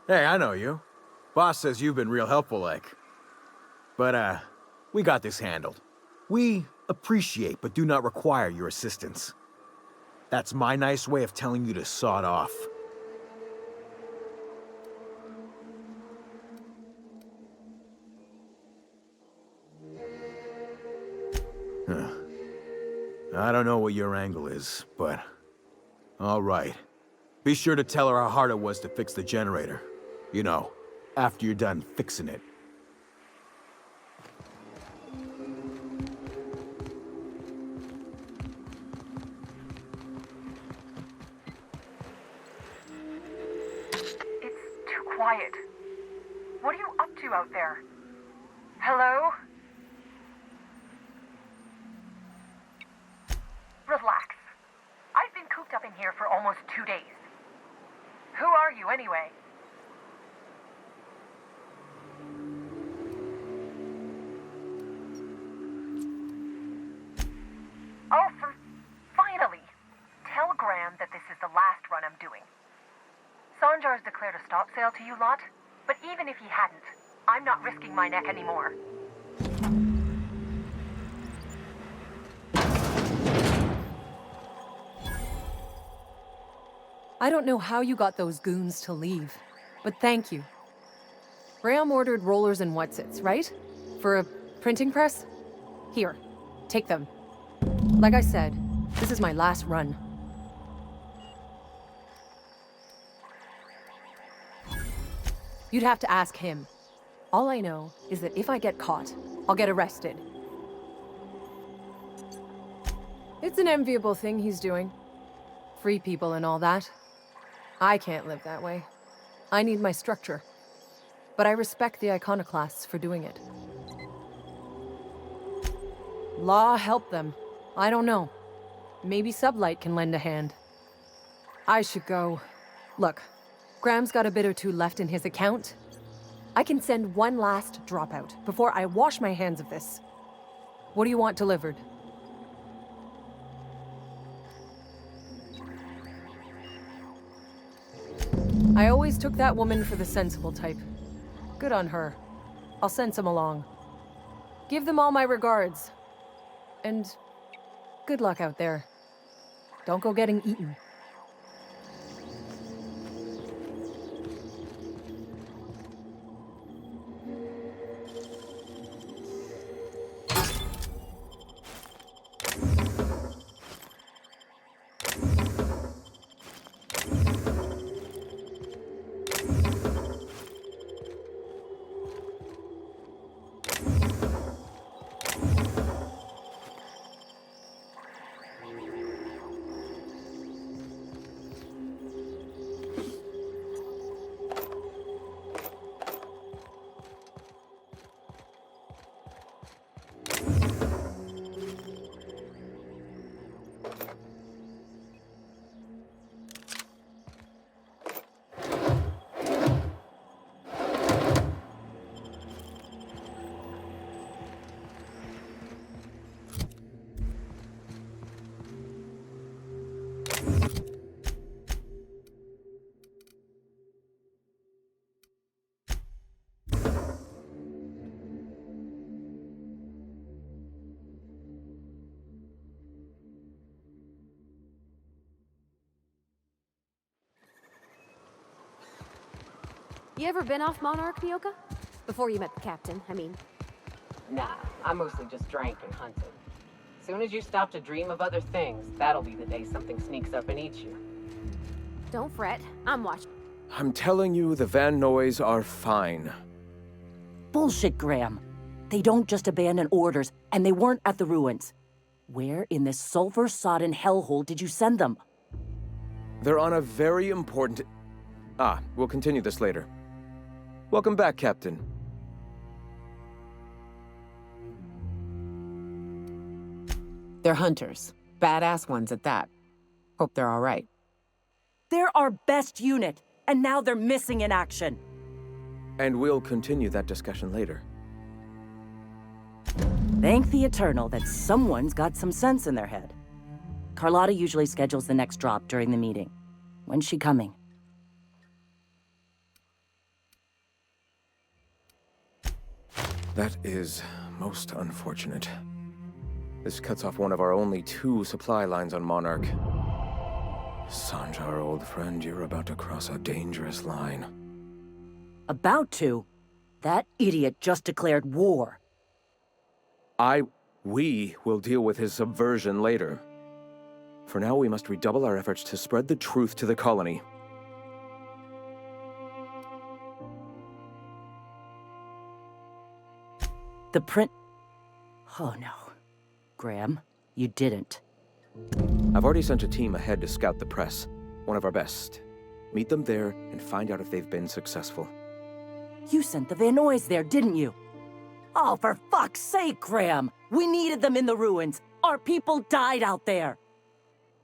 Hey, I know you. Boss says you've been real helpful, like. But, we got this handled. We appreciate but do not require your assistance. That's my nice way of telling you to sod off. Huh. I don't know what your angle is, but... Alright. Be sure to tell her how hard it was to fix the generator. You know, after you're done fixing it. It's too quiet. What are you up to out there? Hello? Relax. I've been cooped up in here for almost 2 days. Who are you, anyway? Oh, finally! Tell Graham that this is the last run I'm doing. Sanjar's declared a stop sale to you lot, but even if he hadn't, I'm not risking my neck anymore. I don't know how you got those goons to leave, but thank you. Graham ordered rollers and whatsits, right? For a printing press? Here, take them. Like I said, this is my last run. You'd have to ask him. All I know is that if I get caught, I'll get arrested. It's an enviable thing he's doing. Free people and all that. I can't live that way. I need my structure. But I respect the iconoclasts for doing it. Law help them. I don't know. Maybe Sublight can lend a hand. I should go. Look, Graham's got a bit or two left in his account. I can send one last dropout before I wash my hands of this. What do you want delivered? I always took that woman for the sensible type. Good on her. I'll send some along. Give them all my regards. And good luck out there. Don't go getting eaten. You ever been off Monarch, Nyoka? Before you met the captain, I mean. Nah, I mostly just drank and hunted. Soon as you stop to dream of other things, that'll be the day something sneaks up and eats you. Don't fret, I'm watching. I'm telling you, the Van Noys are fine. Bullshit, Graham. They don't just abandon orders, and they weren't at the ruins. Where in this sulfur-sodden hellhole did you send them? They're on a very important... we'll continue this later. Welcome back, Captain. They're hunters. Badass ones at that. Hope they're all right. They're our best unit, and now they're missing in action. And we'll continue that discussion later. Thank the Eternal that someone's got some sense in their head. Carlotta usually schedules the next drop during the meeting. When's she coming? That is most unfortunate. This cuts off one of our only 2 supply lines on Monarch. Sanjar, old friend, you're about to cross a dangerous line. About to? That idiot just declared war. We will deal with his subversion later. For now, we must redouble our efforts to spread the truth to the colony. The print... Oh no. Graham, you didn't. I've already sent a team ahead to scout the press. One of our best. Meet them there and find out if they've been successful. You sent the Van Noys there, didn't you? Oh, for fuck's sake, Graham! We needed them in the ruins! Our people died out there!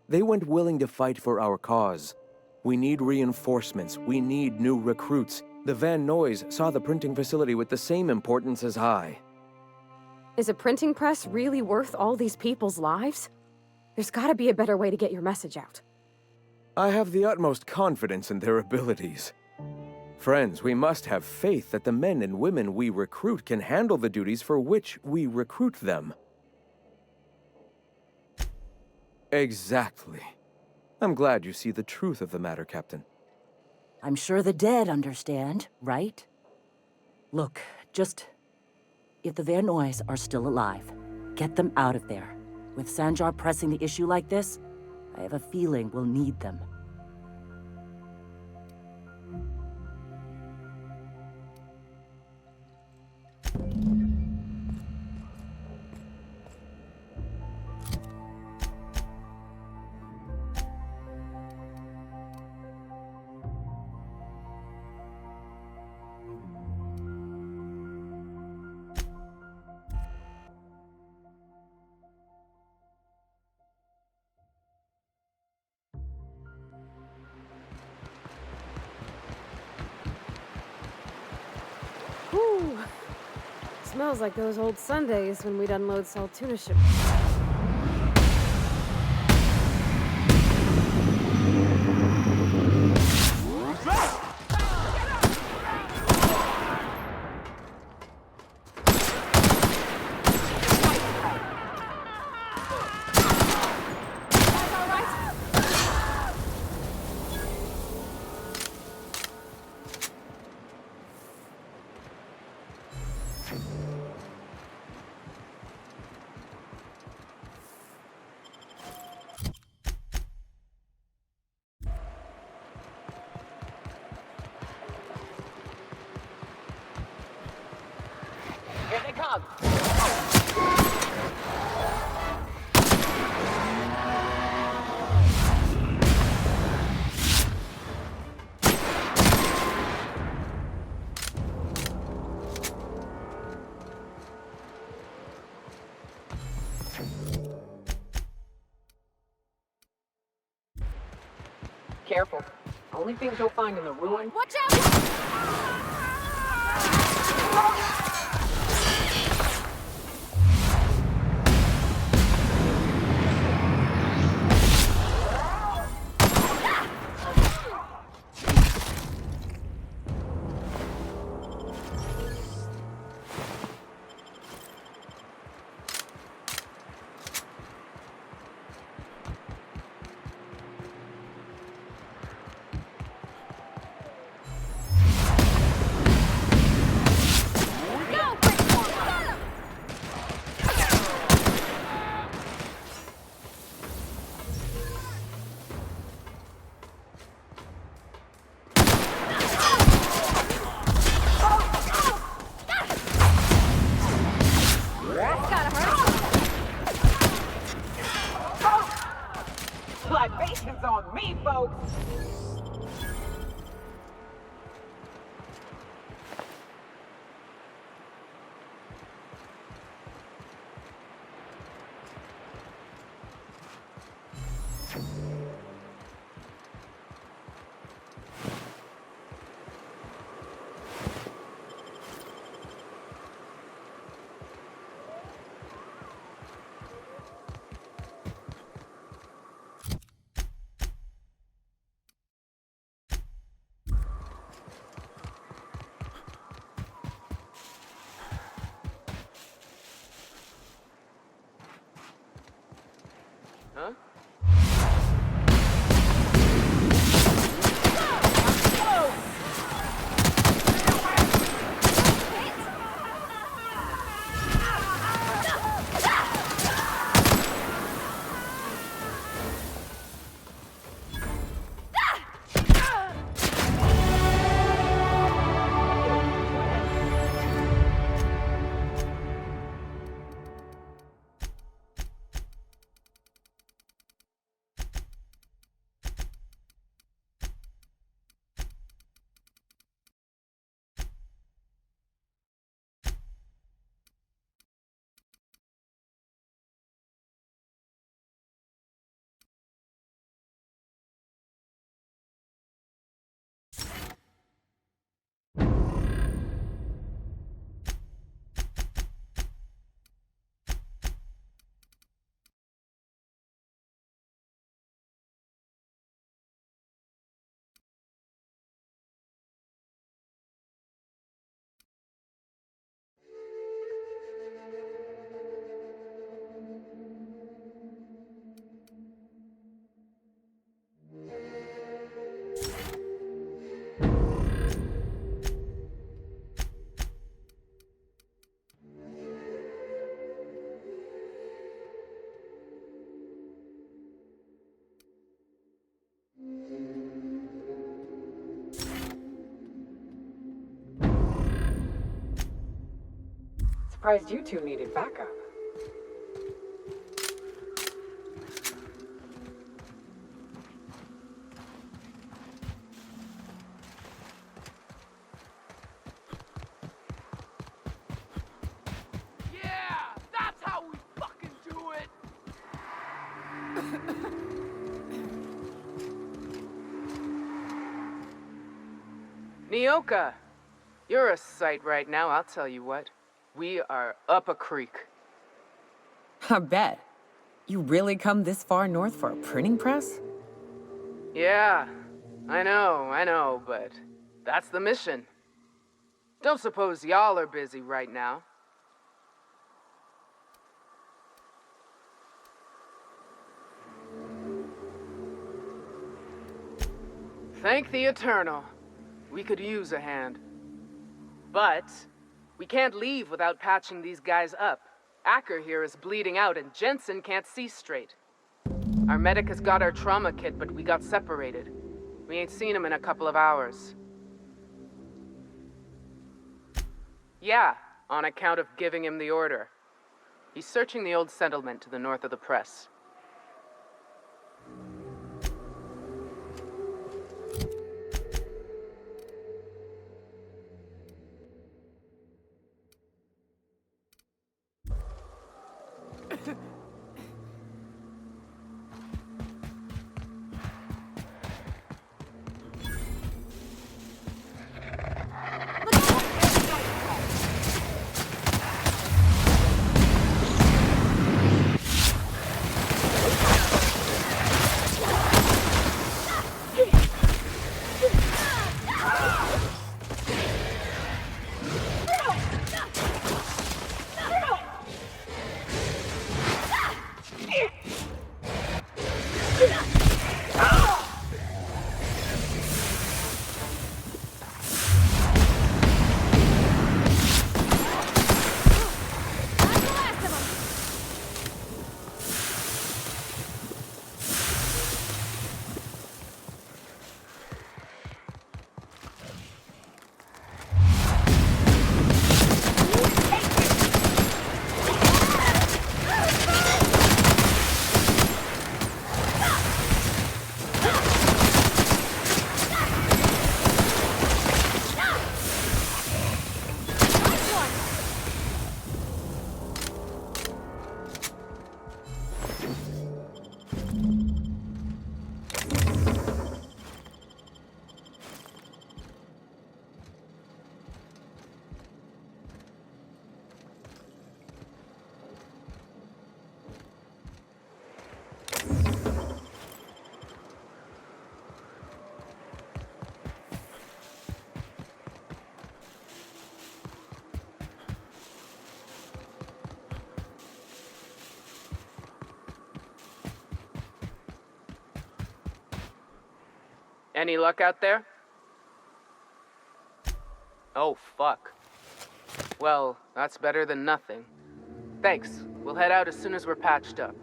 They went willing to fight for our cause. We need reinforcements. We need new recruits. The Van Noys saw the printing facility with the same importance as I. Is a printing press really worth all these people's lives? There's gotta be a better way to get your message out. I have the utmost confidence in their abilities. Friends, we must have faith that the men and women we recruit can handle the duties for which we recruit them. Exactly. I'm glad you see the truth of the matter, Captain. I'm sure the dead understand, right? Look, just... If the Van Noys are still alive, get them out of there. With Sanjar pressing the issue like this, I have a feeling we'll need them. Whew. Smells like those old Sundays when we'd unload Saltuna shipments. Here they come! Careful. Only things you'll find in the ruin. Watch out! Surprised you two needed backup. Yeah, that's how we fucking do it. Nyoka, you're a sight right now, I'll tell you what. We are up a creek. I bet. You really come this far north for a printing press? Yeah, I know, but that's the mission. Don't suppose y'all are busy right now. Thank the Eternal. We could use a hand. But we can't leave without patching these guys up. Acker here is bleeding out and Jensen can't see straight. Our medic has got our trauma kit, but we got separated. We ain't seen him in a couple of hours. Yeah, on account of giving him the order. He's searching the old settlement to the north of the press. Any luck out there? Oh, fuck. Well, that's better than nothing. Thanks. We'll head out as soon as we're patched up.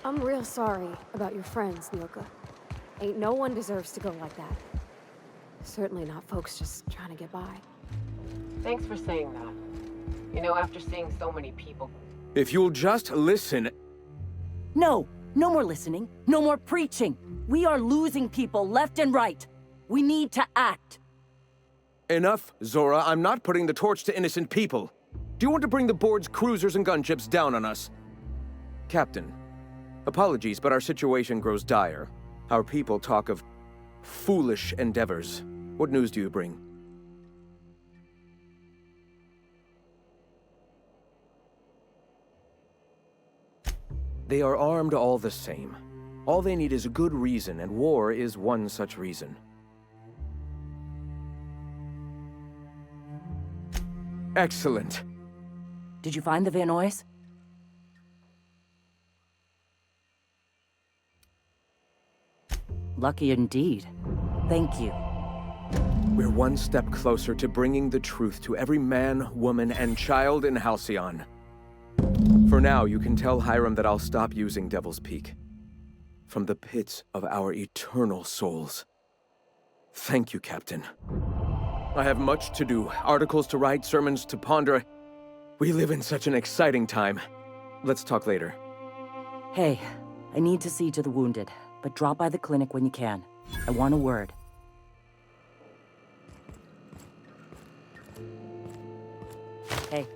I'm real sorry about your friends, Nilka. Ain't no one deserves to go like that. Certainly not folks just trying to get by. Thanks for saying that. You know, after seeing so many people... If you'll just listen... No! No more listening. No more preaching. We are losing people left and right. We need to act. Enough, Zora. I'm not putting the torch to innocent people. Do you want to bring the board's cruisers and gunships down on us? Captain, apologies, but our situation grows dire. Our people talk of foolish endeavors. What news do you bring? They are armed all the same. All they need is a good reason, and war is one such reason. Excellent. Did you find the Van Nuys? Lucky indeed. Thank you. We're one step closer to bringing the truth to every man, woman, and child in Halcyon. For now, you can tell Hiram that I'll stop using Devil's Peak. From the pits of our eternal souls. Thank you, Captain. I have much to do. Articles to write, sermons to ponder. We live in such an exciting time. Let's talk later. Hey, I need to see to the wounded, but drop by the clinic when you can. I want a word. Hey.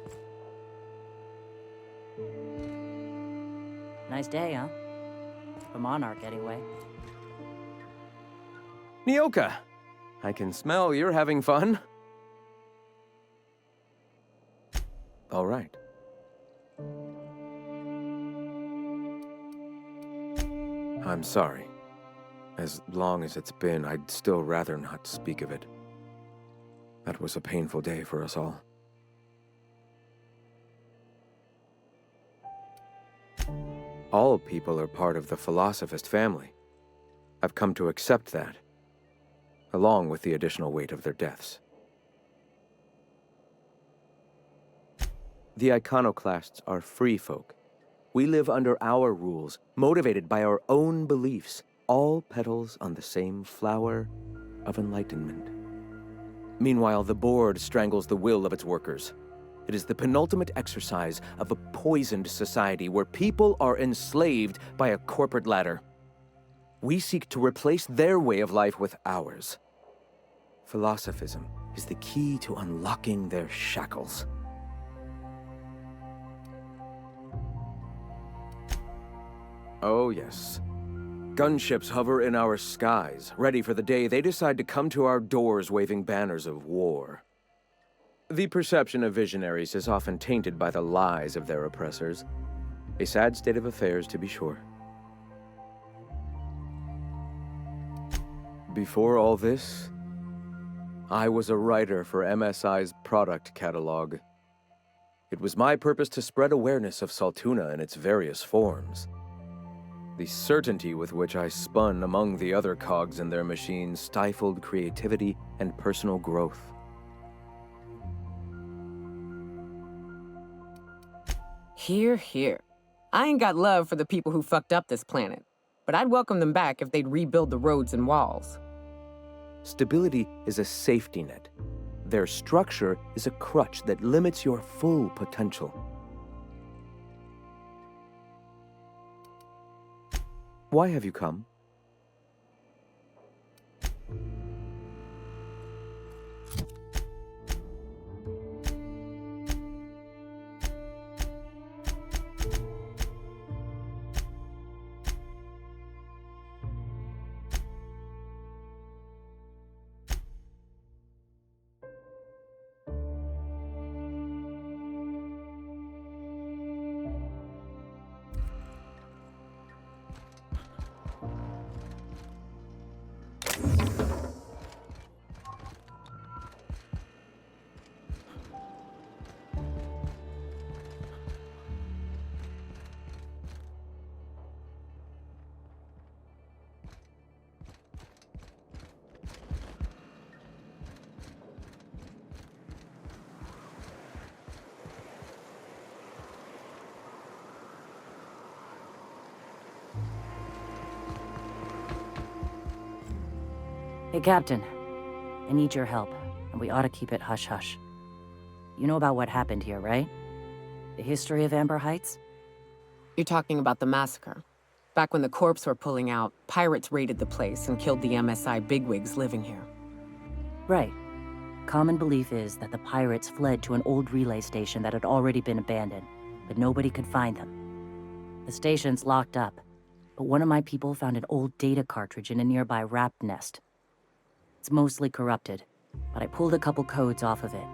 Nice day, huh? For Monarch, anyway. Nyoka, I can smell you're having fun. All right. I'm sorry. As long as it's been, I'd still rather not speak of it. That was a painful day for us all. All people are part of the Philosophist family. I've come to accept that, along with the additional weight of their deaths. The Iconoclasts are free folk. We live under our rules, motivated by our own beliefs, all petals on the same flower of enlightenment. Meanwhile, the board strangles the will of its workers. It is the penultimate exercise of a poisoned society where people are enslaved by a corporate ladder. We seek to replace their way of life with ours. Philosophism is the key to unlocking their shackles. Oh, yes. Gunships hover in our skies, ready for the day they decide to come to our doors waving banners of war. The perception of visionaries is often tainted by the lies of their oppressors. A sad state of affairs, to be sure. Before all this, I was a writer for MSI's product catalog. It was my purpose to spread awareness of Saltuna in its various forms. The certainty with which I spun among the other cogs in their machine stifled creativity and personal growth. Hear, hear. I ain't got love for the people who fucked up this planet, but I'd welcome them back if they'd rebuild the roads and walls. Stability is a safety net. Their structure is a crutch that limits your full potential. Why have you come? Hey, Captain. I need your help, and we ought to keep it hush-hush. You know about what happened here, right? The history of Amber Heights? You're talking about the massacre. Back when the corps were pulling out, pirates raided the place and killed the MSI bigwigs living here. Right. Common belief is that the pirates fled to an old relay station that had already been abandoned, but nobody could find them. The station's locked up, but one of my people found an old data cartridge in a nearby rat nest. It's mostly corrupted, but I pulled a couple codes off of it.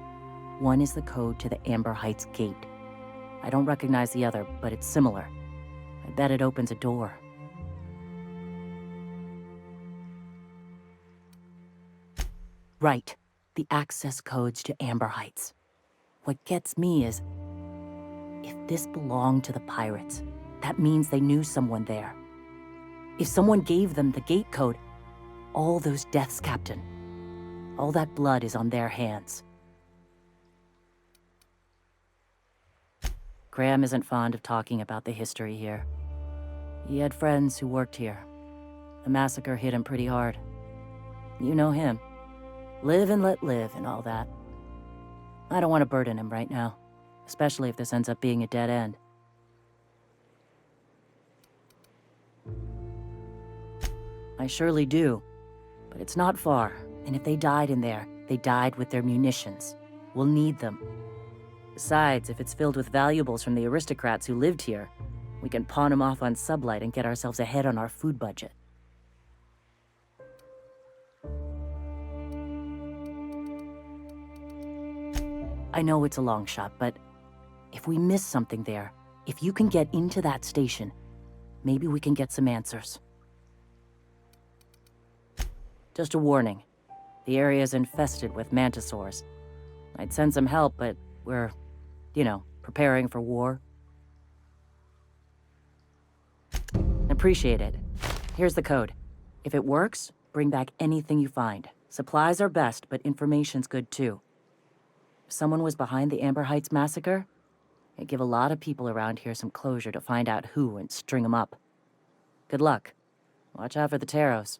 One is the code to the Amber Heights gate. I don't recognize the other, but it's similar. I bet it opens a door. Right. The access codes to Amber Heights. What gets me is, if this belonged to the pirates, that means they knew someone there. If someone gave them the gate code, all those deaths, Captain, all that blood is on their hands. Graham isn't fond of talking about the history here. He had friends who worked here. The massacre hit him pretty hard. You know him. Live and let live and all that. I don't want to burden him right now, especially if this ends up being a dead end. I surely do, but it's not far, and if they died in there, they died with their munitions. We'll need them. Besides, if it's filled with valuables from the aristocrats who lived here, we can pawn them off on Sublight and get ourselves ahead on our food budget. I know it's a long shot, but if we miss something there, if you can get into that station, maybe we can get some answers. Just a warning. The area is infested with mantisaurs. I'd send some help, but we're, preparing for war. Appreciate it. Here's the code. If it works, bring back anything you find. Supplies are best, but information's good too. If someone was behind the Amber Heights massacre, it'd give a lot of people around here some closure to find out who and string them up. Good luck. Watch out for the Taros.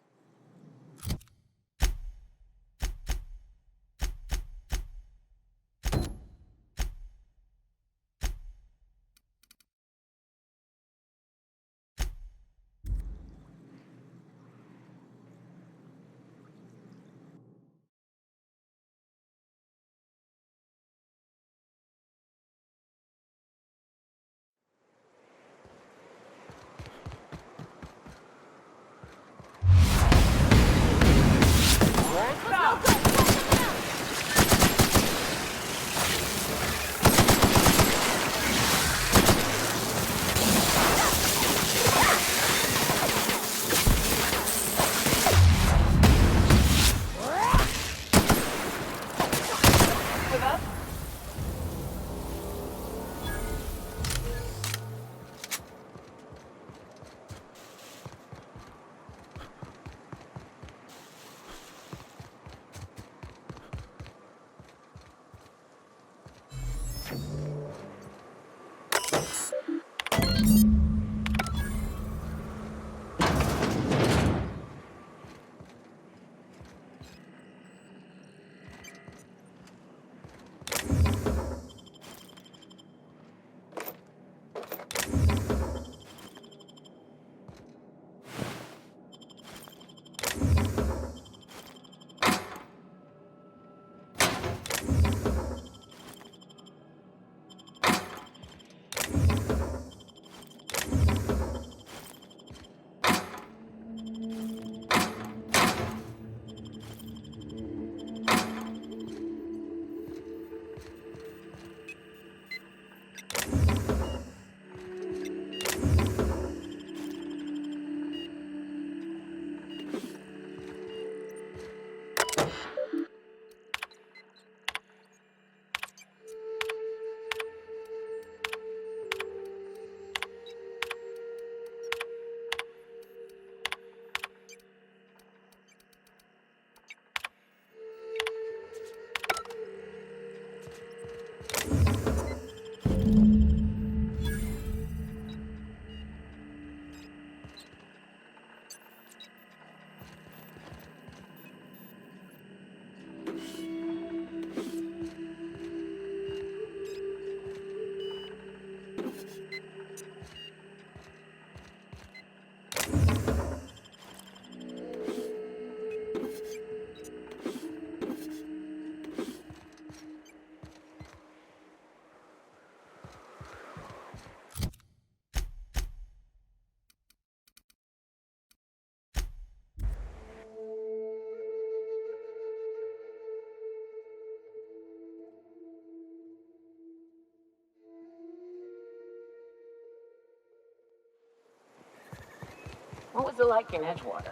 What was it like in Edgewater?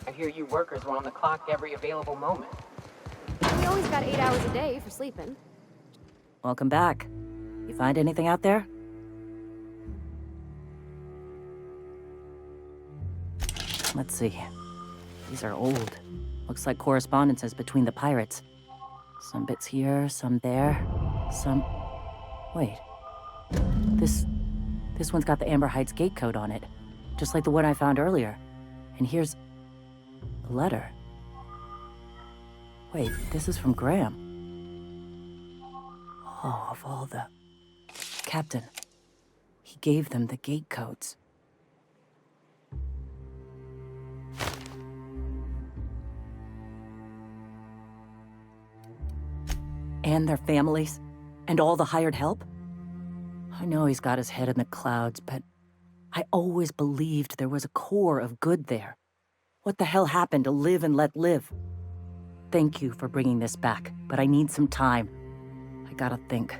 I hear you workers were on the clock every available moment. We always got 8 hours a day for sleeping. Welcome back. You find anything out there? Let's see. These are old. Looks like correspondences between the pirates. Some bits here, some there, some... Wait. This one's got the Amber Heights gate code on it, just like the one I found earlier. And here's a letter. Wait, this is from Graham. Oh, of all the... Captain. He gave them the gate codes. And their families, and all the hired help? I know he's got his head in the clouds, but I always believed there was a core of good there. What the hell happened to live and let live? Thank you for bringing this back, but I need some time. I gotta think.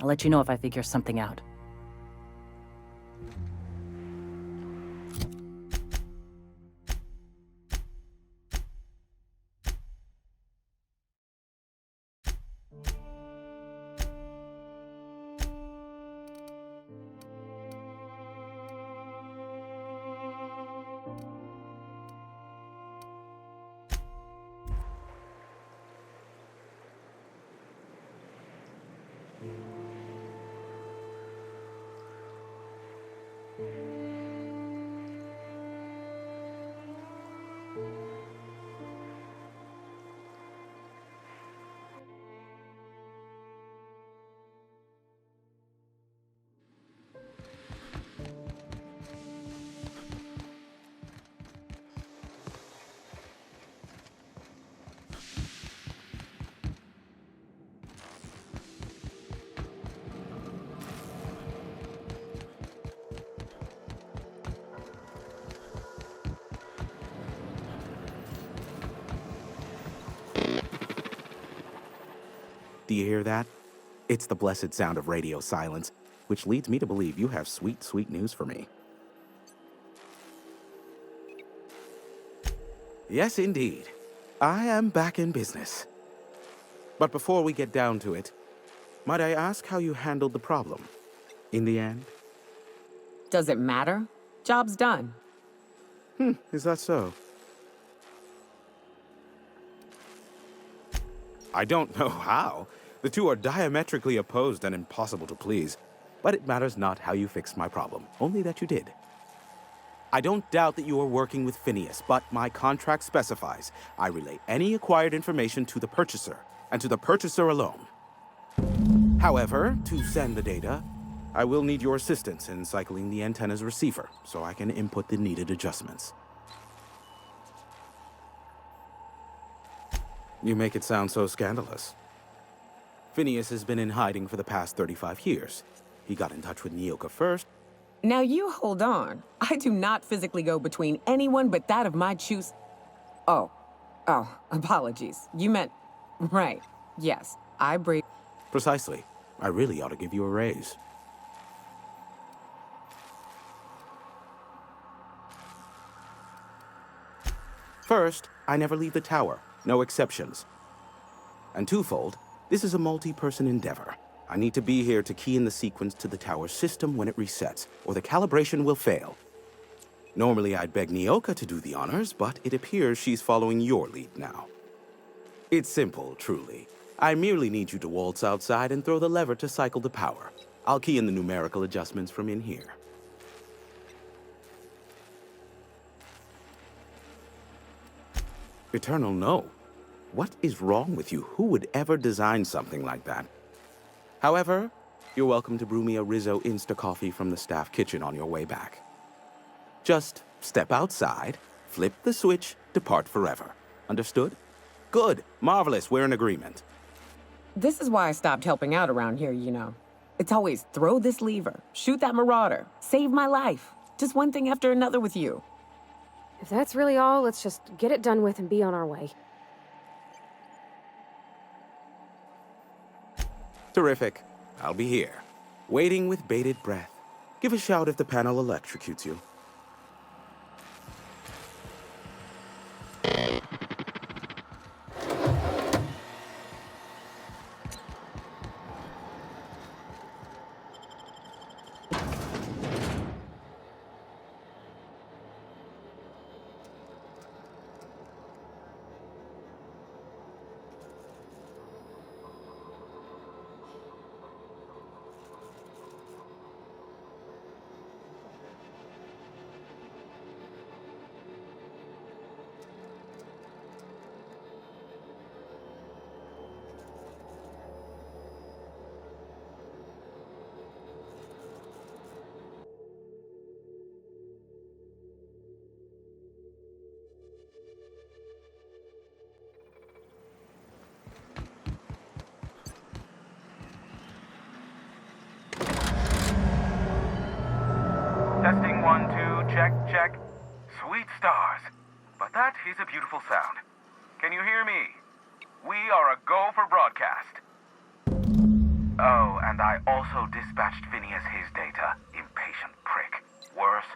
I'll let you know if I figure something out. Do you hear that? It's the blessed sound of radio silence, which leads me to believe you have sweet, sweet news for me. Yes, indeed. I am back in business. But before we get down to it, might I ask how you handled the problem? In the end? Does it matter? Job's done. Is that so? I don't know how. The two are diametrically opposed and impossible to please. But it matters not how you fixed my problem, only that you did. I don't doubt that you are working with Phineas, but my contract specifies I relay any acquired information to the purchaser, and to the purchaser alone. However, to send the data, I will need your assistance in cycling the antenna's receiver, so I can input the needed adjustments. You make it sound so scandalous. Phineas has been in hiding for the past 35 years. He got in touch with Nyoka first. Now you hold on. I do not physically go between anyone but that of my choose. Oh, apologies. You meant, right. Yes, I break. Precisely. I really ought to give you a raise. First, I never leave the tower. No exceptions. And twofold, this is a multi-person endeavor. I need to be here to key in the sequence to the tower's system when it resets, or the calibration will fail. Normally, I'd beg Nyoka to do the honors, but it appears she's following your lead now. It's simple, truly. I merely need you to waltz outside and throw the lever to cycle the power. I'll key in the numerical adjustments from in here. Eternal, no. What is wrong with you? Who would ever design something like that? However, you're welcome to brew me a Rizzo Insta-Coffee from the staff kitchen on your way back. Just step outside, flip the switch, depart forever. Understood? Good. Marvelous. We're in agreement. This is why I stopped helping out around here, you know. It's always throw this lever, shoot that marauder, save my life. Just one thing after another with you. If that's really all, let's just get it done with and be on our way. Terrific. I'll be here, waiting with bated breath. Give a shout if the panel electrocutes you. check, check. Sweet stars. But that is a beautiful sound. Can you hear me? We are a go for broadcast. Oh, and I also dispatched Phineas his data. Impatient prick. Worse,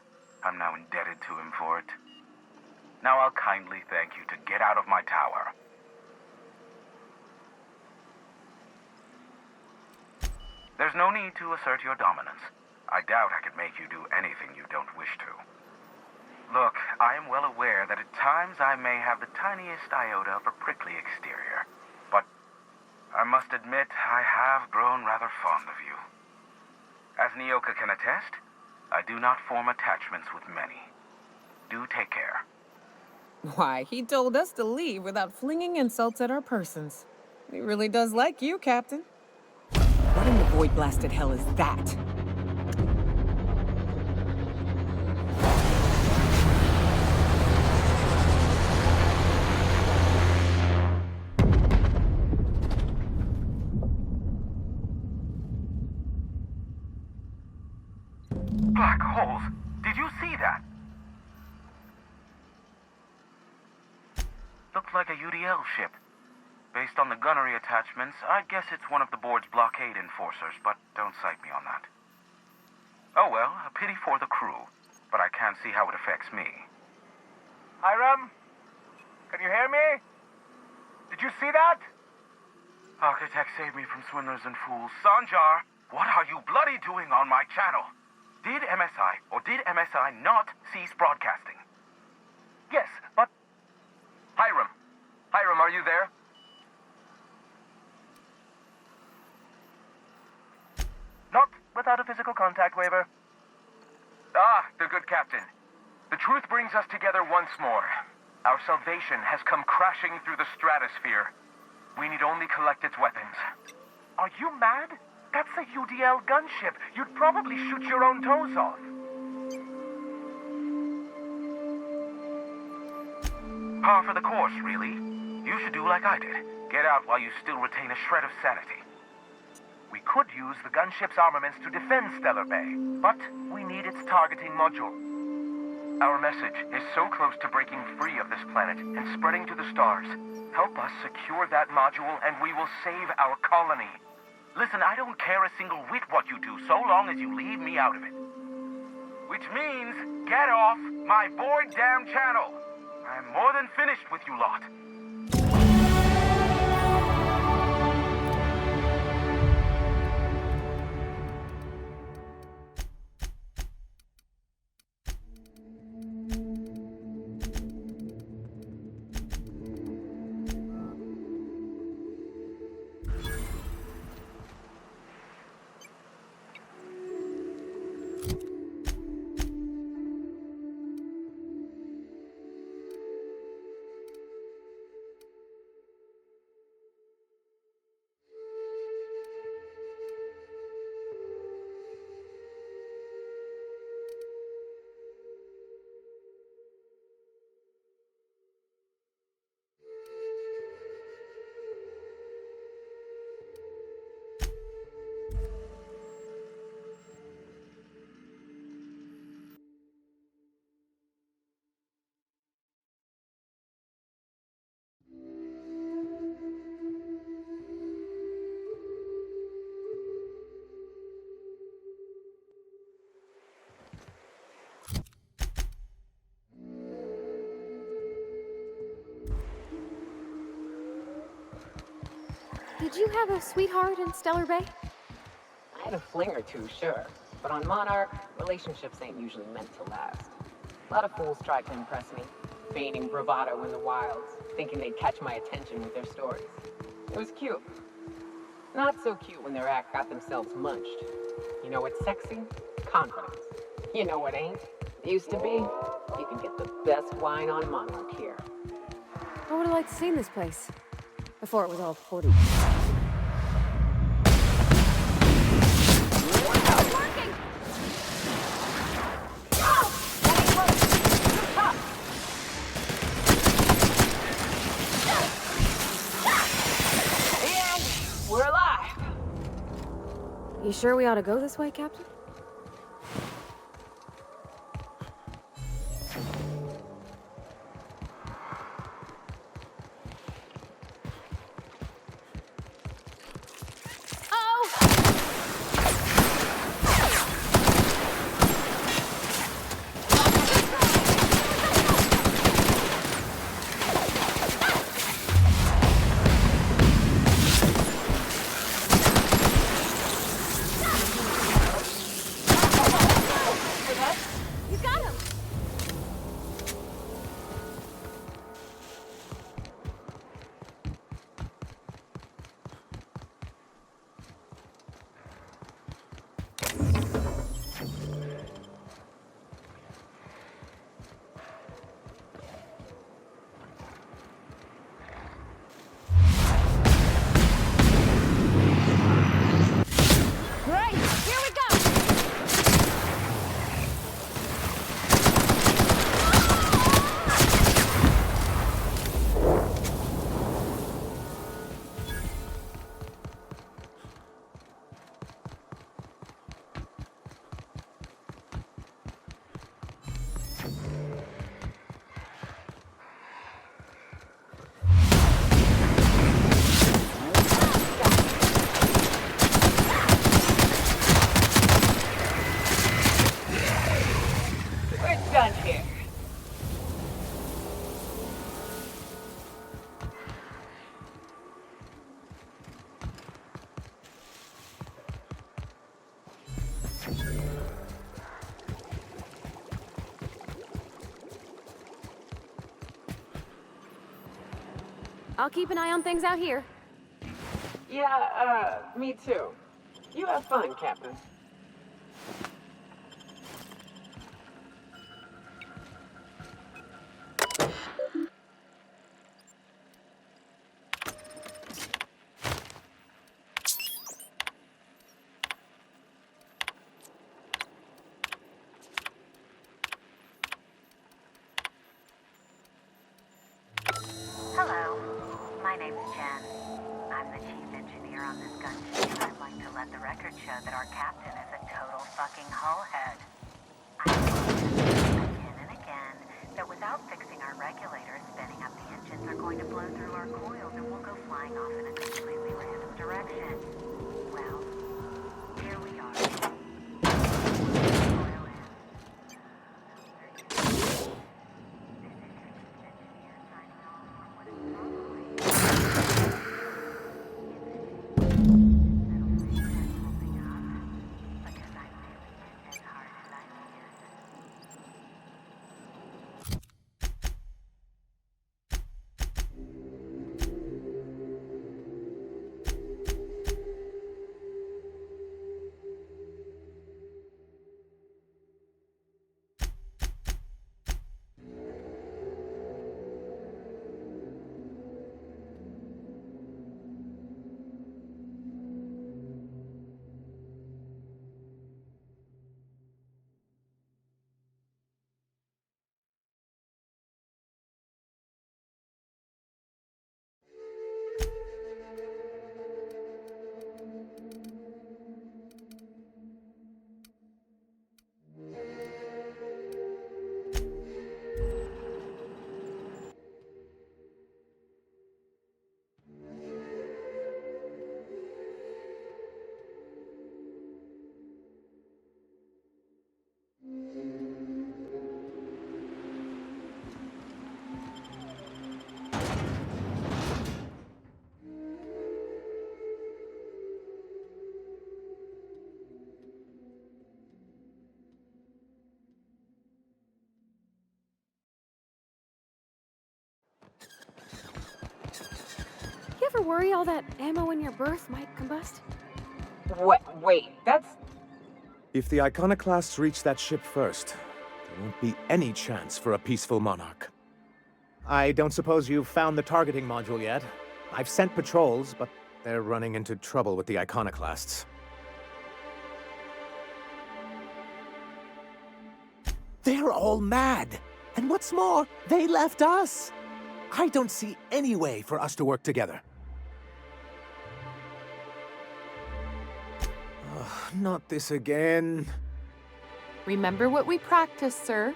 I'm now indebted to him for it. Now I'll kindly thank you to get out of my tower. There's no need to assert your dominance. I doubt I could make you do anything you don't wish to. Look, I am well aware that at times I may have the tiniest iota of a prickly exterior, but I must admit I have grown rather fond of you. As Nyoka can attest, I do not form attachments with many. Do take care. Why, he told us to leave without flinging insults at our persons. He really does like you, Captain. What in the void-blasted hell is that? Black holes! Did you see that? Looked like a UDL ship. Based on the gunnery attachments, I'd guess it's one of the board's blockade enforcers, but don't cite me on that. Oh well, a pity for the crew, but I can't see how it affects me. Hiram? Can you hear me? Did you see that? Architect saved me from swindlers and fools. Sanjar, what are you bloody doing on my channel? Did MSI or did MSI not cease broadcasting? Yes, but... Hiram! Hiram, are you there? Not without a physical contact waiver. Ah, the good captain. The truth brings us together once more. Our salvation has come crashing through the stratosphere. We need only collect its weapons. Are you mad? That's a UDL gunship. You'd probably shoot your own toes off. Par for the course, really. You should do like I did. Get out while you still retain a shred of sanity. We could use the gunship's armaments to defend Stellar Bay, but we need its targeting module. Our message is so close to breaking free of this planet and spreading to the stars. Help us secure that module and we will save our colony. Listen, I don't care a single whit what you do, so long as you leave me out of it. Which means, get off my bored damn channel. I'm more than finished with you lot. Did you have a sweetheart in Stellar Bay? I had a fling or two, sure. But on Monarch, relationships ain't usually meant to last. A lot of fools tried to impress me, feigning bravado in the wilds, thinking they'd catch my attention with their stories. It was cute. Not so cute when their act got themselves munched. You know what's sexy? Confidence. You know what ain't? It used to be, you could get the best wine on Monarch here. I would have liked to see this place. Before it was all 40. We're alive! You sure we ought to go this way, Captain? I'll keep an eye on things out here. Yeah, me too. You have fun, Captain. Hello, my name's Jen. I'm the chief engineer on this gunship, and I'd like to let the record show that our captain is a total fucking hullhead. I've told him again and again that without fixing our regulators, spinning up the engines are going to blow through our coils and we'll go flying off in a completely random direction. Well, here we are. Coil in. This is your chief engineer signing off from what is probably helping up because I really is as hard as I can. You ever worry all that ammo in your berth might combust? Wait, that's... If the iconoclasts reach that ship first, there won't be any chance for a peaceful monarch. I don't suppose you've found the targeting module yet. I've sent patrols, but they're running into trouble with the iconoclasts. They're all mad! And what's more, they left us! I don't see any way for us to work together. Not this again. Remember what we practiced, sir?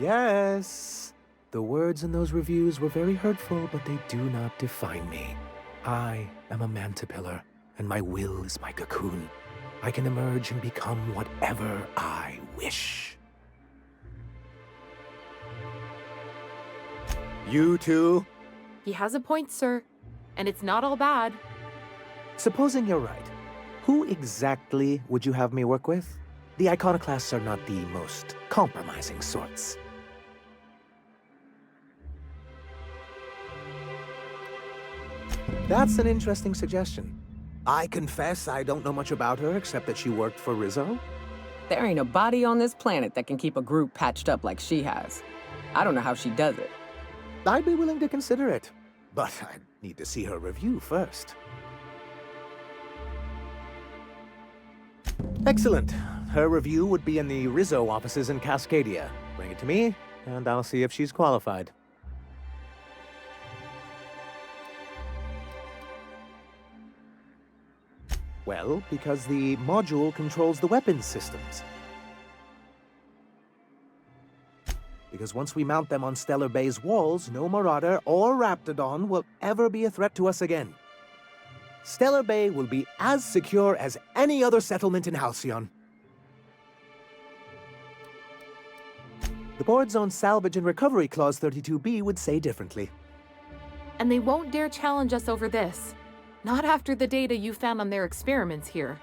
Yes. The words in those reviews were very hurtful, but they do not define me. I am a mantipillar, and my will is my cocoon. I can emerge and become whatever I wish. You too? He has a point, sir. And it's not all bad. Supposing you're right, who exactly would you have me work with? The iconoclasts are not the most compromising sorts. That's an interesting suggestion. I confess I don't know much about her except that she worked for Rizzo. There ain't a body on this planet that can keep a group patched up like she has. I don't know how she does it. I'd be willing to consider it, but I'd need to see her review first. Excellent. Her review would be in the Rizzo offices in Cascadia. Bring it to me, and I'll see if she's qualified. Well, because the module controls the weapons systems. Because once we mount them on Stellar Bay's walls, no Marauder or Raptidon will ever be a threat to us again. Stellar Bay will be as secure as any other settlement in Halcyon. The board's own Salvage and Recovery Clause 32B would say differently. And they won't dare challenge us over this. Not after the data you found on their experiments here.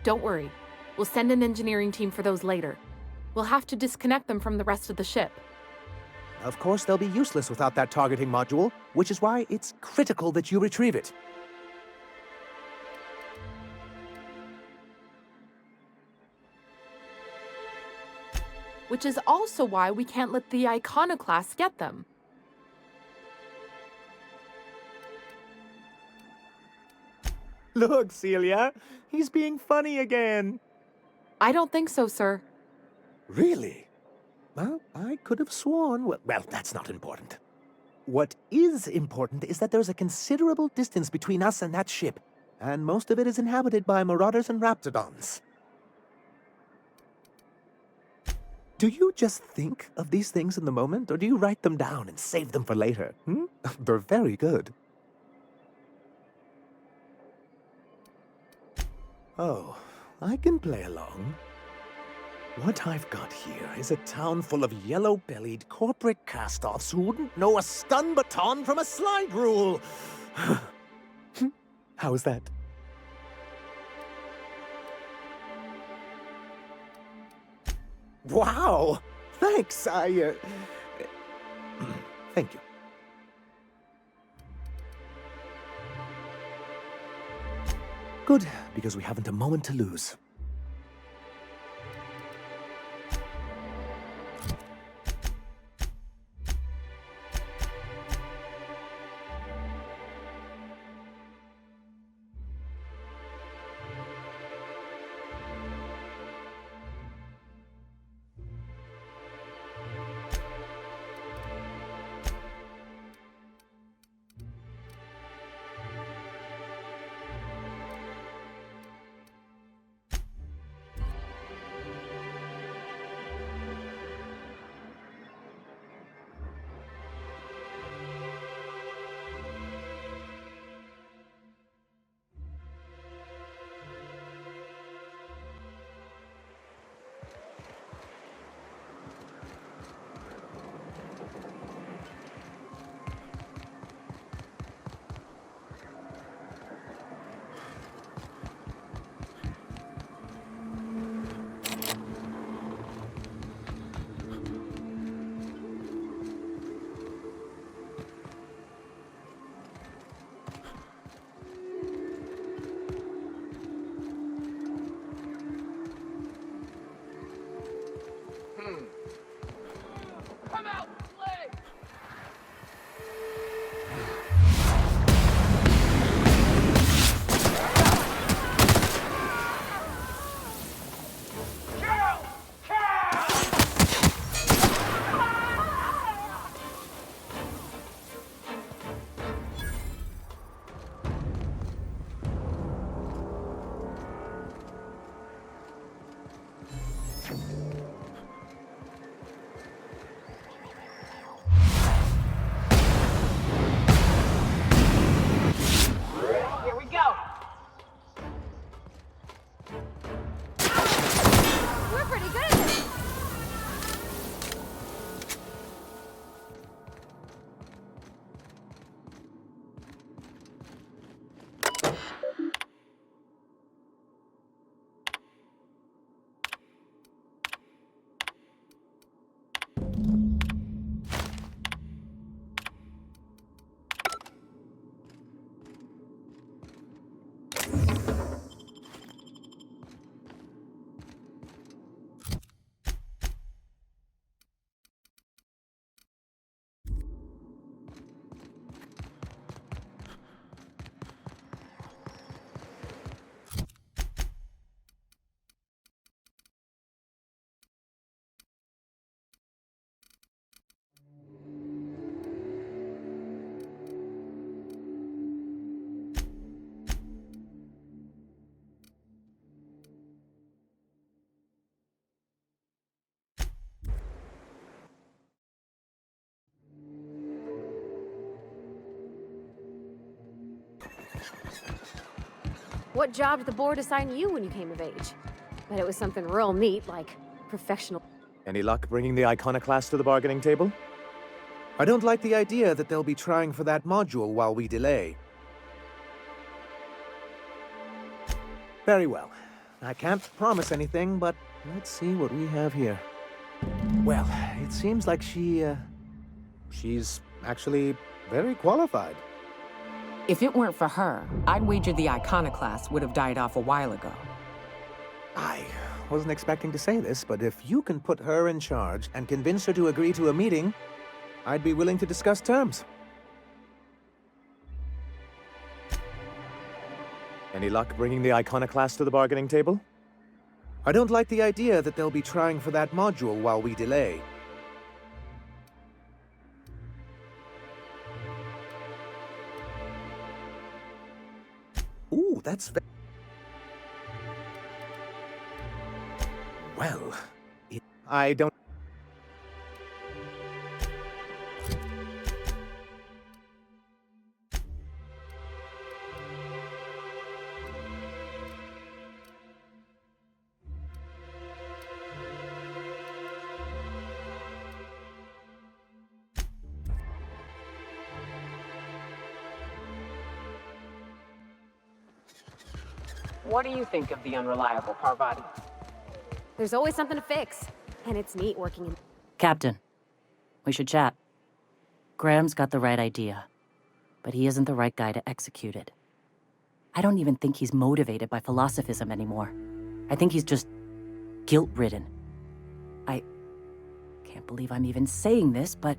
Don't worry. We'll send an engineering team for those later. We'll have to disconnect them from the rest of the ship. Of course, they'll be useless without that targeting module, which is why it's critical that you retrieve it. Which is also why we can't let the Iconoclasts get them. Look, Celia, he's being funny again. I don't think so, sir. Really? Well, I could have sworn... Well, that's not important. What is important is that there's a considerable distance between us and that ship, and most of it is inhabited by marauders and raptidons. Do you just think of these things in the moment, or do you write them down and save them for later? They're very good. Oh, I can play along. What I've got here is a town full of yellow-bellied corporate cast-offs who wouldn't know a stun baton from a slide rule. How is that? Wow! Thanks, thank you. Good, because we haven't a moment to lose. Come out, play! Here we go. We're pretty good at this. What job did the board assign you when you came of age? Bet it was something real neat, like professional. Any luck bringing the Iconoclast to the bargaining table? I don't like the idea that they'll be trying for that module while we delay. Very well. I can't promise anything, but let's see what we have here. Well, it seems like she's actually very qualified. If it weren't for her, I'd wager the iconoclast would have died off a while ago. I wasn't expecting to say this, but if you can put her in charge and convince her to agree to a meeting, I'd be willing to discuss terms. Any luck bringing the iconoclast to the bargaining table? I don't like the idea that they'll be trying for that module while we delay. Ooh, that's well, I don't... What do you think of the unreliable Parvati? There's always something to fix, and it's neat working in... Captain, we should chat. Graham's got the right idea, but he isn't the right guy to execute it. I don't even think he's motivated by philosophism anymore. I think he's just guilt-ridden. I can't believe I'm even saying this, but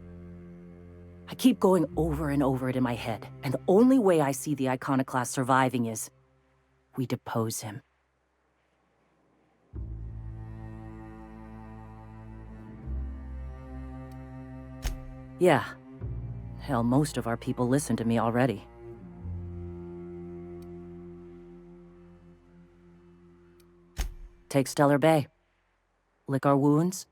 I keep going over and over it in my head, and the only way I see the iconoclast surviving is we depose him. Yeah. Hell, most of our people listen to me already. Take Stellar Bay. Lick our wounds.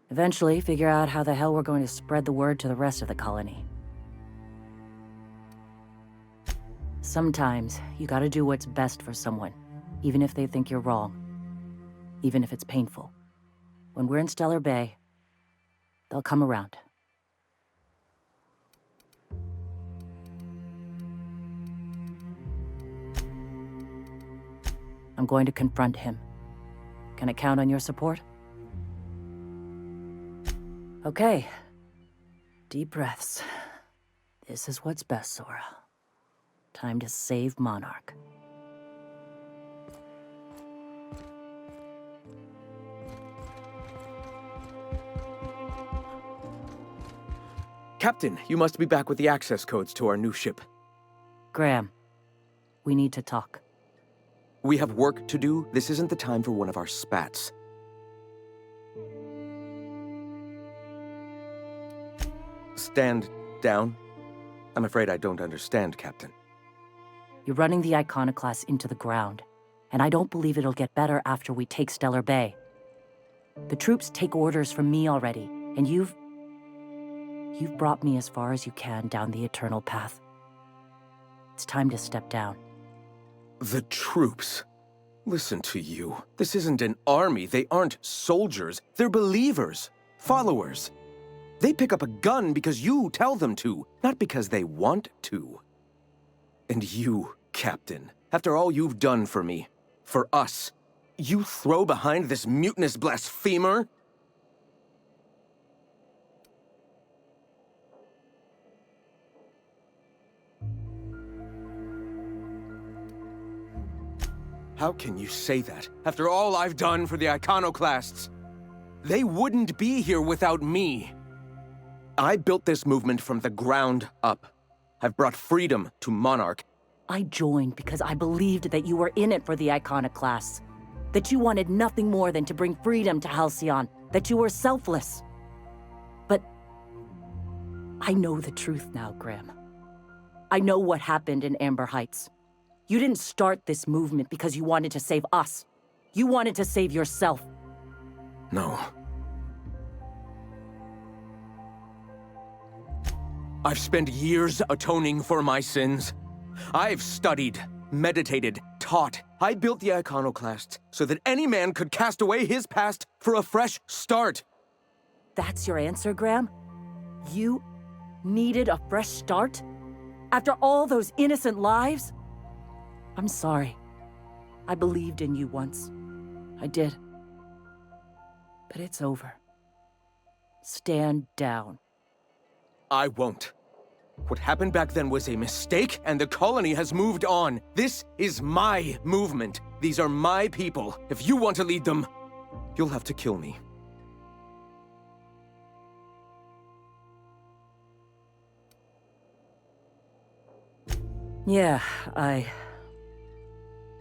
Eventually, figure out how the hell we're going to spread the word to the rest of the colony. Sometimes, you gotta do what's best for someone, even if they think you're wrong. Even if it's painful. When we're in Stellar Bay, they'll come around. I'm going to confront him. Can I count on your support? Okay. Deep breaths. This is what's best, Sora. Time to save Monarch. Captain, you must be back with the access codes to our new ship. Graham, we need to talk. We have work to do. This isn't the time for one of our spats. Stand down. I'm afraid I don't understand, Captain. You're running the iconoclast into the ground, and I don't believe it'll get better after we take Stellar Bay. The troops take orders from me already, and you've brought me as far as you can down the eternal path. It's time to step down. The troops. Listen to you. This isn't an army. They aren't soldiers. They're believers. Followers. They pick up a gun because you tell them to, not because they want to. And you, Captain, after all you've done for me, for us, you throw behind this mutinous blasphemer? How can you say that, after all I've done for the iconoclasts? They wouldn't be here without me. I built this movement from the ground up. I've brought freedom to Monarch. I joined because I believed that you were in it for the iconoclasts. That you wanted nothing more than to bring freedom to Halcyon. That you were selfless. But I know the truth now, Graham. I know what happened in Amber Heights. You didn't start this movement because you wanted to save us. You wanted to save yourself. No. I've spent years atoning for my sins. I've studied, meditated, taught. I built the iconoclasts so that any man could cast away his past for a fresh start. That's your answer, Graham? You needed a fresh start? After all those innocent lives? I'm sorry. I believed in you once. I did. But it's over. Stand down. I won't. What happened back then was a mistake, and the colony has moved on. This is my movement. These are my people. If you want to lead them, you'll have to kill me. Yeah, I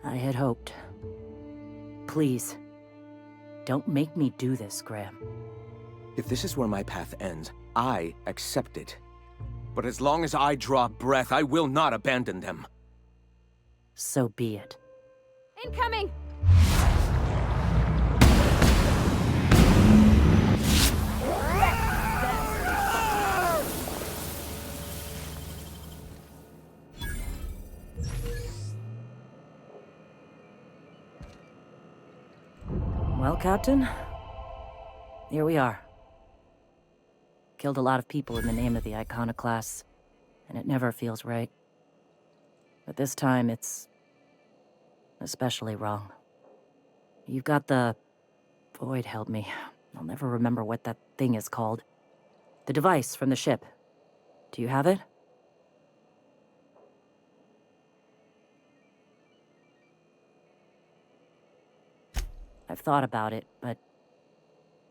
had hoped. Please, don't make me do this, Graham. If this is where my path ends, I accept it. But as long as I draw breath, I will not abandon them. So be it. Incoming! Well, Captain, here we are. Killed a lot of people in the name of the Iconoclasts, and it never feels right. But this time, it's especially wrong. You've got the... Void, help me. I'll never remember what that thing is called. The device from the ship. Do you have it? I've thought about it, but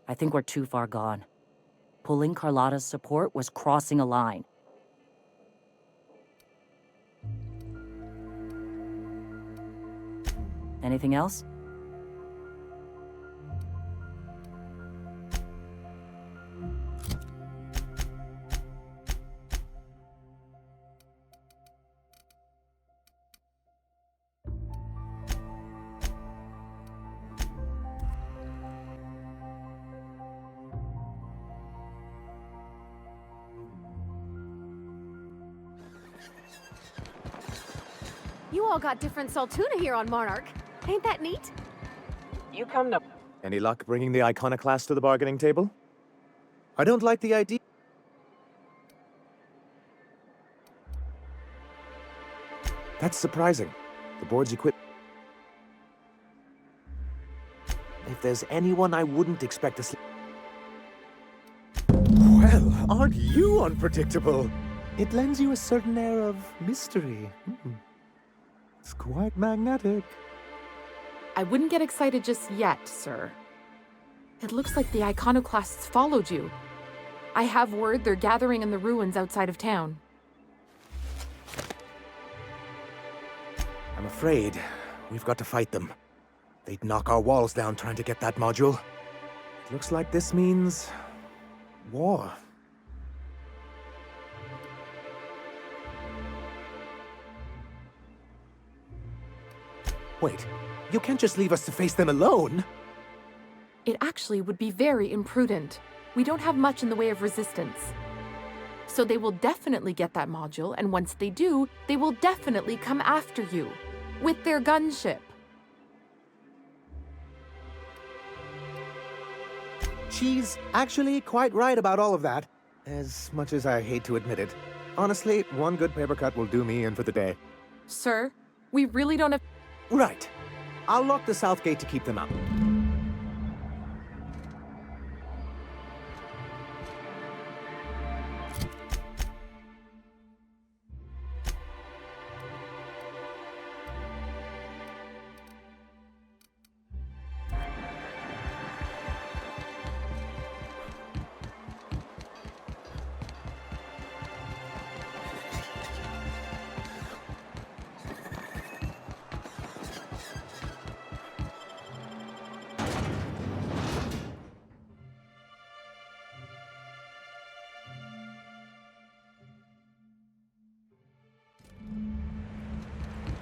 I think we're too far gone. Pulling Carlotta's support was crossing a line. Anything else? You all got different Saltuna here on Monarch. Ain't that neat? You come to... Any luck bringing the Iconoclast to the bargaining table? I don't like the idea. That's surprising. The board's equipped. If there's anyone I wouldn't expect to sleep. Well, aren't you unpredictable? It lends you a certain air of mystery. It's quite magnetic. I wouldn't get excited just yet, sir. It looks like the Iconoclasts followed you. I have word they're gathering in the ruins outside of town. I'm afraid we've got to fight them. They'd knock our walls down trying to get that module. It looks like this means... war. Wait, you can't just leave us to face them alone! It actually would be very imprudent. We don't have much in the way of resistance. So they will definitely get that module, and once they do, they will definitely come after you. With their gunship. She's actually quite right about all of that. As much as I hate to admit it. Honestly, one good paper cut will do me in for the day. Sir, we really don't have... Right. I'll lock the south gate to keep them out.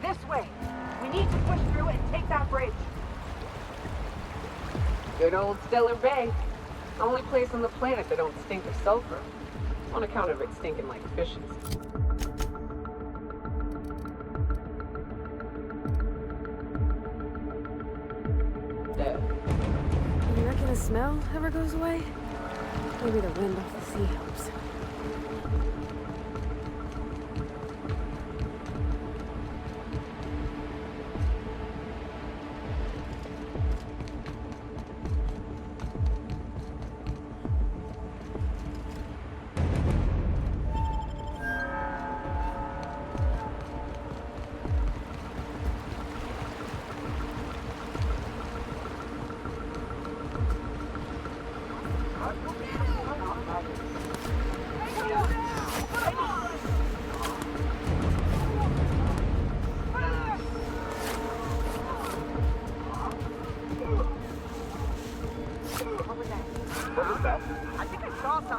This way! We need to push through and take that bridge! Good old Stellar Bay. Only place on the planet that don't stink of sulfur. On account of it stinking like fishes. There. You reckon the smell ever goes away? Maybe the wind off the sea helps.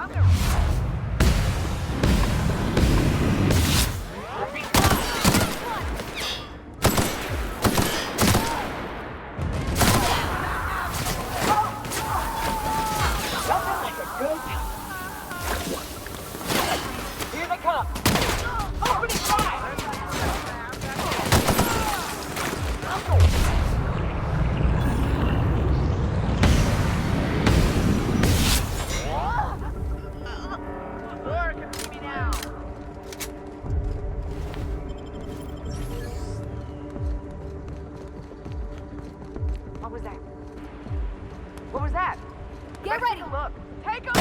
Here they come! Opening fire! What was that? What was that? Get ready! Look. Take 'em!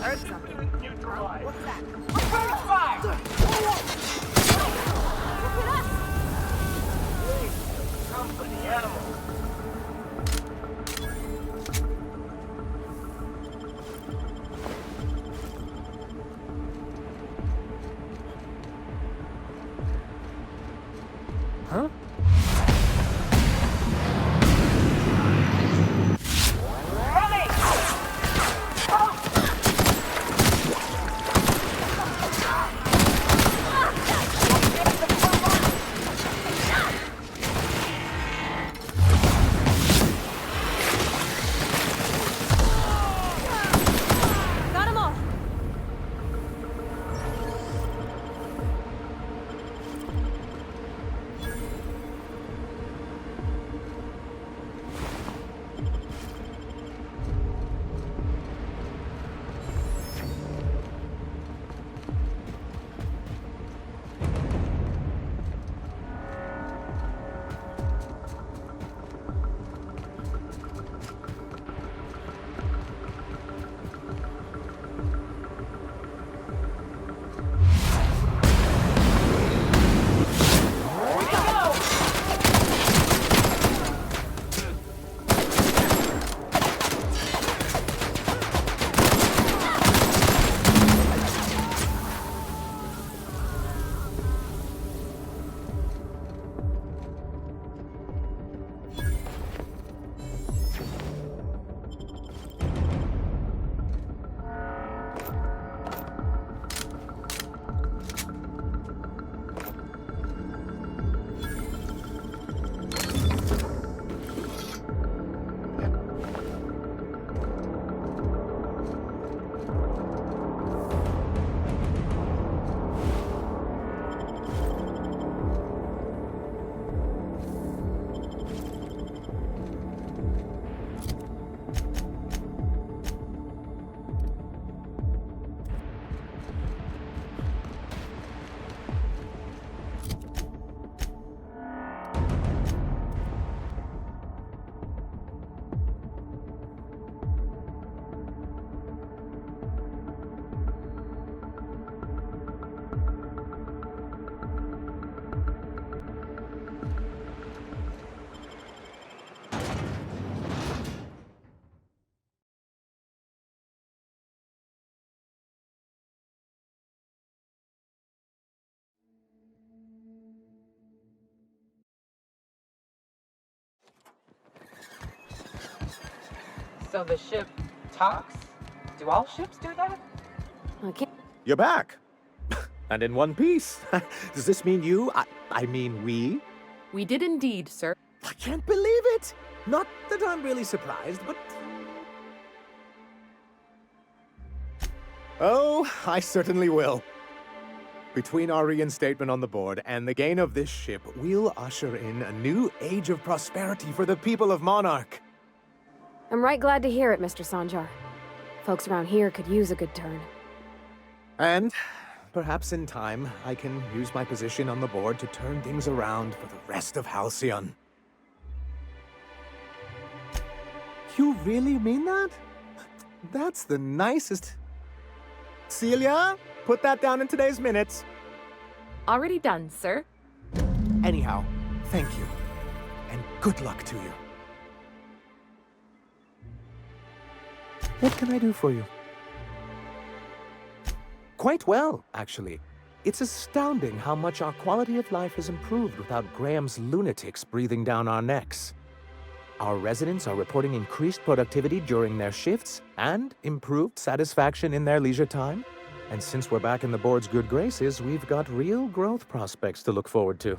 Heard something. What's that? Opening fire! Company animal. Huh? Got 'em all! So the ship talks? Do all ships do that? Okay. You're back. And in one piece. Does this mean you? I mean we? We did indeed, sir. I can't believe it. Not that I'm really surprised, but... Oh, I certainly will. Between our reinstatement on the board and the gain of this ship, we'll usher in a new age of prosperity for the people of Monarch. I'm right glad to hear it, Mr. Sanjar. Folks around here could use a good turn. And perhaps in time, I can use my position on the board to turn things around for the rest of Halcyon. You really mean that? That's the nicest... Celia, put that down in today's minutes. Already done, sir. Anyhow, thank you. And good luck to you. What can I do for you? Quite well, actually. It's astounding how much our quality of life has improved without Graham's lunatics breathing down our necks. Our residents are reporting increased productivity during their shifts and improved satisfaction in their leisure time. And since we're back in the board's good graces, we've got real growth prospects to look forward to.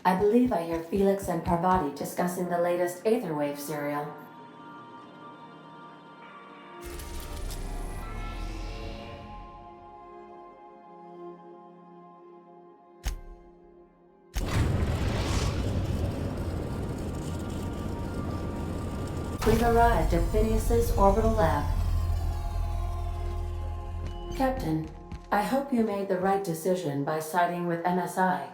I believe I hear Felix and Parvati discussing the latest Aetherwave serial. We've arrived at Phineas's orbital lab. Captain, I hope you made the right decision by siding with MSI.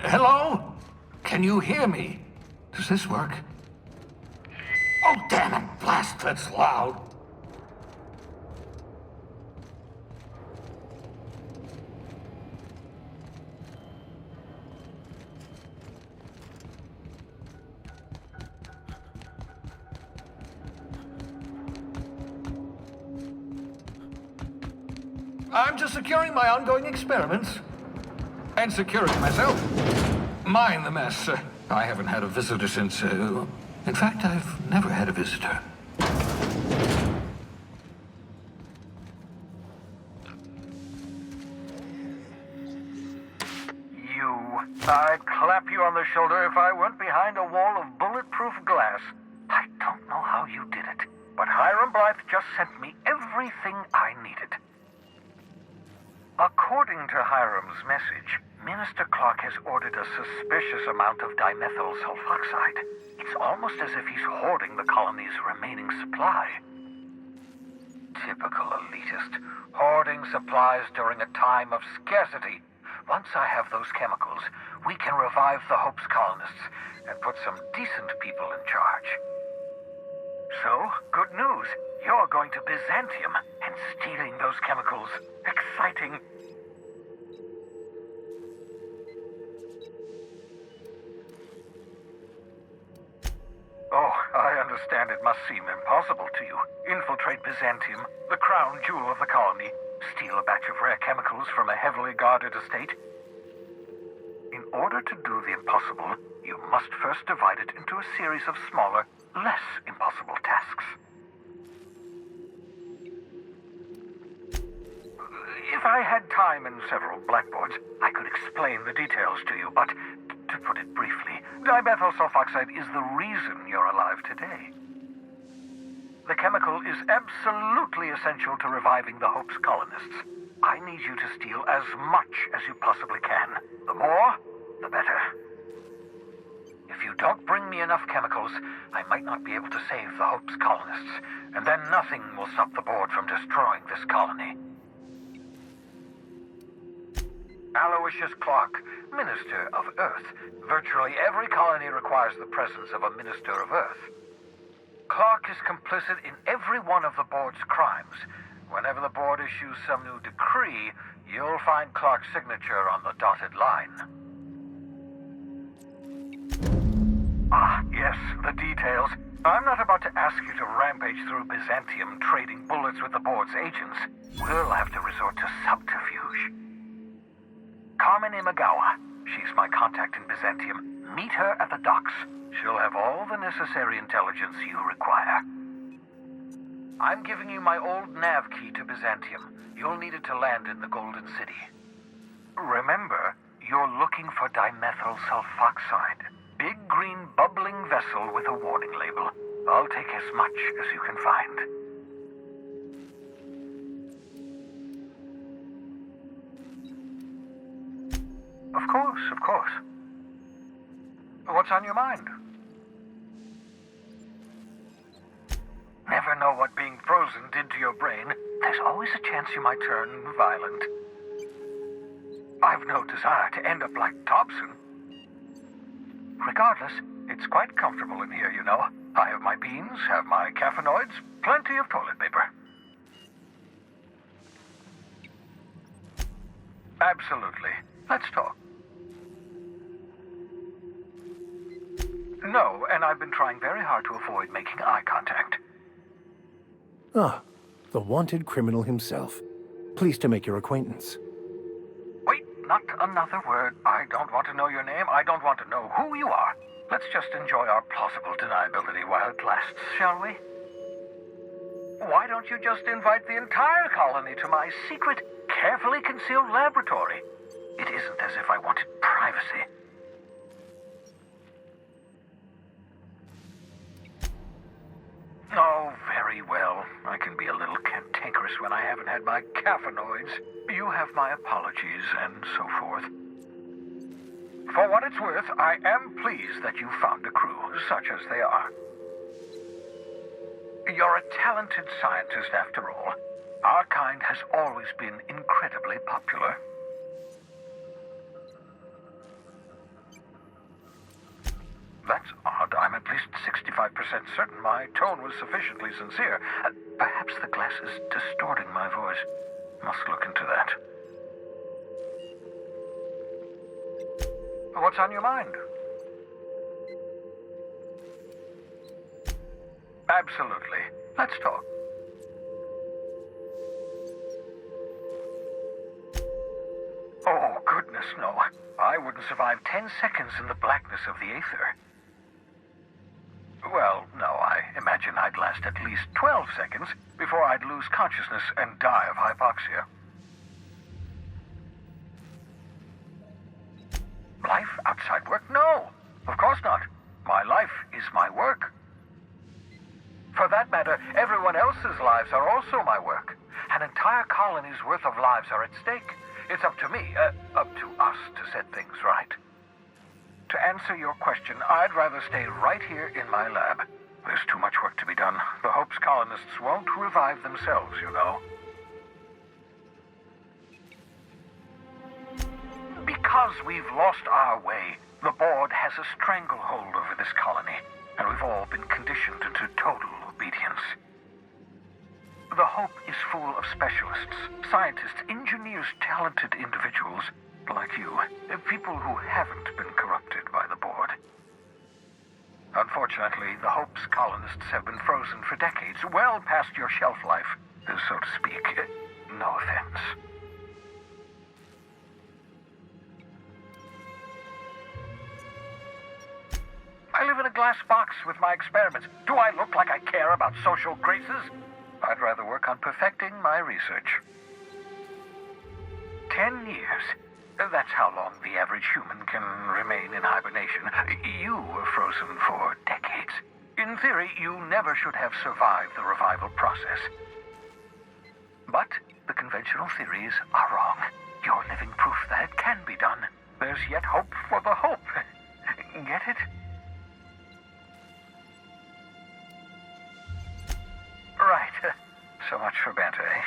Hello? Can you hear me? Does this work? Oh, damn it! Blast, that's loud. I'm just securing my ongoing experiments. And securing myself. Mind the mess. I haven't had a visitor since, in fact, I've never had a visitor. I'd clap you on the shoulder if I weren't behind a wall of bulletproof glass. I don't know how you did it, but Hiram Blythe just sent me everything I needed. According to Hiram's message, Minister Clark has ordered a suspicious amount of dimethyl sulfoxide. It's almost as if he's hoarding the colony's remaining supply. Typical elitist, hoarding supplies during a time of scarcity. Once I have those chemicals, we can revive the Hope's colonists and put some decent people in charge. So, good news. You're going to Byzantium and stealing those chemicals. Exciting. Oh, I understand it must seem impossible to you. Infiltrate Byzantium, the crown jewel of the colony, steal a batch of rare chemicals from a heavily guarded estate. In order to do the impossible, you must first divide it into a series of smaller, less impossible tasks. If I had time and several blackboards, I could explain the details to you, but to put it briefly, dimethyl sulfoxide is the reason you're alive today. The chemical is absolutely essential to reviving the Hope's colonists. I need you to steal as much as you possibly can. The more, the better. If you don't bring me enough chemicals, I might not be able to save the Hope's colonists, and then nothing will stop the board from destroying this colony. Aloysius Clark, Minister of Earth. Virtually every colony requires the presence of a Minister of Earth. Clark is complicit in every one of the board's crimes. Whenever the board issues some new decree, you'll find Clark's signature on the dotted line. Ah, yes, the details. I'm not about to ask you to rampage through Byzantium trading bullets with the board's agents. We'll have to resort to subterfuge. Carmen Imagawa. She's my contact in Byzantium. Meet her at the docks. She'll have all the necessary intelligence you require. I'm giving you my old nav key to Byzantium. You'll need it to land in the Golden City. Remember, you're looking for dimethyl sulfoxide. Big green bubbling vessel with a warning label. I'll take as much as you can find. Of course, of course. What's on your mind? Never know what being frozen did to your brain. There's always a chance you might turn violent. I've no desire to end up like Dobson. Regardless, it's quite comfortable in here, you know. I have my beans, have my caffeinoids, plenty of toilet paper. Absolutely. Let's talk. No, and I've been trying very hard to avoid making eye contact. Ah, the wanted criminal himself. Pleased to make your acquaintance. Wait, not another word. I don't want to know your name. I don't want to know who you are. Let's just enjoy our plausible deniability while it lasts, shall we? Why don't you just invite the entire colony to my secret, carefully concealed laboratory? It isn't as if I wanted privacy. Oh, very well. I can be a little cantankerous when I haven't had my caffeinoids. You have my apologies, and so forth. For what it's worth, I am pleased that you found a crew, such as they are. You're a talented scientist, after all. Our kind has always been incredibly popular. That's odd. I'm at least 65% certain my tone was sufficiently sincere. Perhaps the glass is distorting my voice. Must look into that. What's on your mind? Absolutely. Let's talk. Oh, goodness, no. I wouldn't survive 10 seconds in the blackness of the aether. Well, no, I imagine I'd last at least 12 seconds before I'd lose consciousness and die of hypoxia. Life Outside work? No, of course not. My life is my work. For that matter, everyone else's lives are also my work. An entire colony's worth of lives are at stake. It's up to me, up to us to set things right. To answer your question, I'd rather stay right here in my lab. There's too much work to be done. The Hope's colonists won't revive themselves, you know. Because we've lost our way, the board has a stranglehold over this colony, and we've all been conditioned into total obedience. The Hope is full of specialists, scientists, engineers, talented individuals like you, people who haven't been corrupted by the board. Unfortunately, the Hope's colonists have been frozen for decades, well past your shelf life, so to speak. No offense. I live in a glass box with my experiments. Do I look like I care about social graces? I'd rather work on perfecting my research. 10 years. That's how long the average human can remain in hibernation. You were frozen for decades. In theory, you never should have survived the revival process. But the conventional theories are wrong. You're living proof that it can be done. There's yet hope for the Hope. Get it? Right. So much for banter, eh?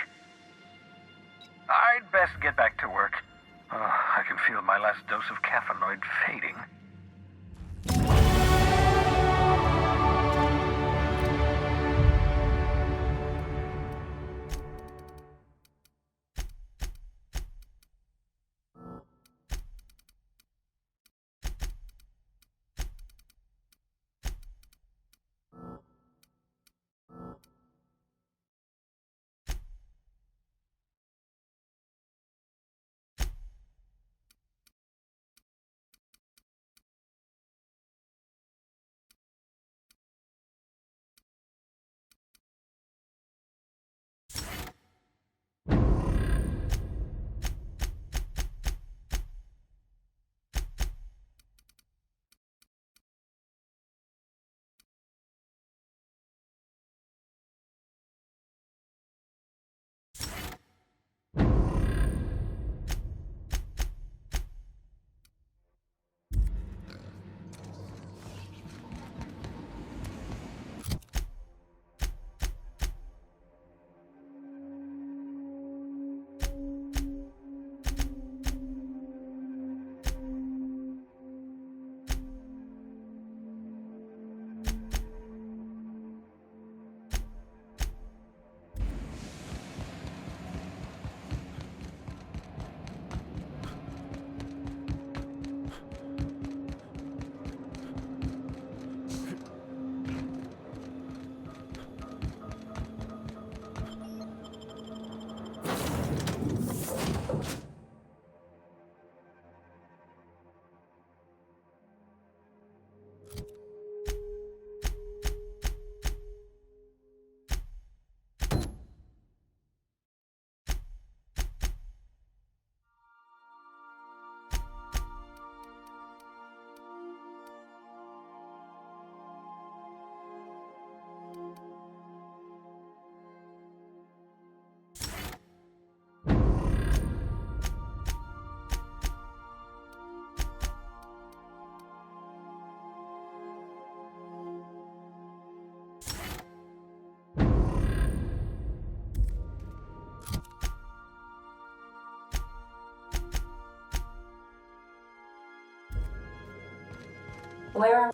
I'd best get back to work. Oh, I can feel my last dose of caffeinoid fading. Where are...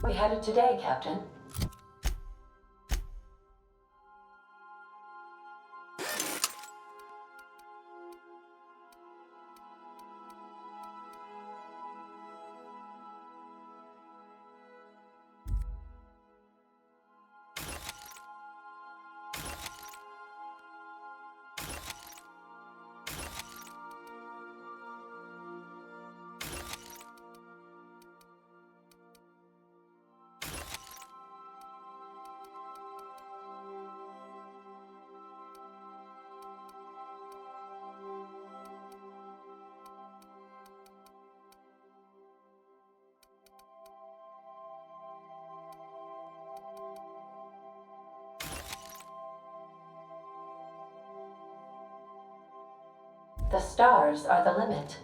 We headed today, Captain. The stars are the limit.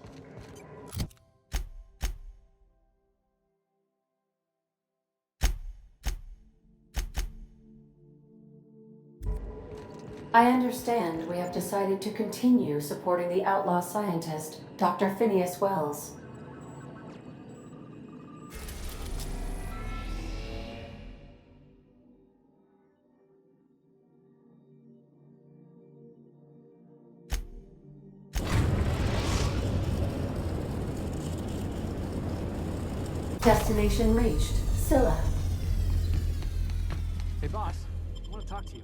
I understand we have decided to continue supporting the outlaw scientist, Dr. Phineas Wells. Destination reached. Scylla. Hey, boss. I want to talk to you.